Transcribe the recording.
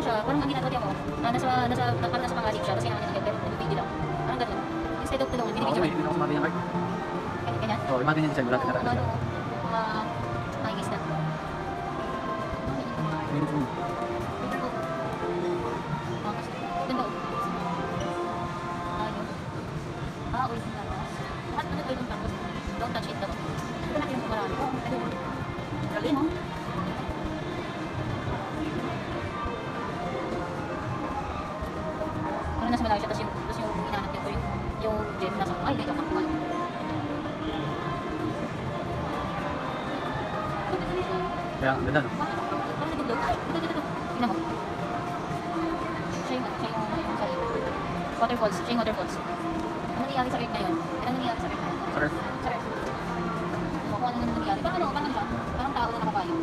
siya, parang ang ginagawa mo, parang nasa pangaling siya, kasi naman pero nag-video lang. Parang ganun. Instead of tulungan, Kasi may hindi ako sumali ng card. Ganyan? Oo, yung mga ganyan design, wala ka na Ano, makikis na. Meaningful. Ganda o. Ayun. Oil ng tapos. Lahat na oil ng tapos. Don't touch it daw. Ito na yung marami. Galing mo. Ano nasa malayo siya, tapos yung hinahanap niya ko yung gem nasa, ay, hindi ka makuha. Kaya, ganda no? Parang nag-vlog. Ito. Tingnan mo. Siya yung waterfalls. Siya yung waterfalls. Ano nangyari sa earth na yun? Ano nangyari sa earth na yun? Sa earth. Sa earth. Kung ano nangyari. Parang siya? Parang tao na nakapayo.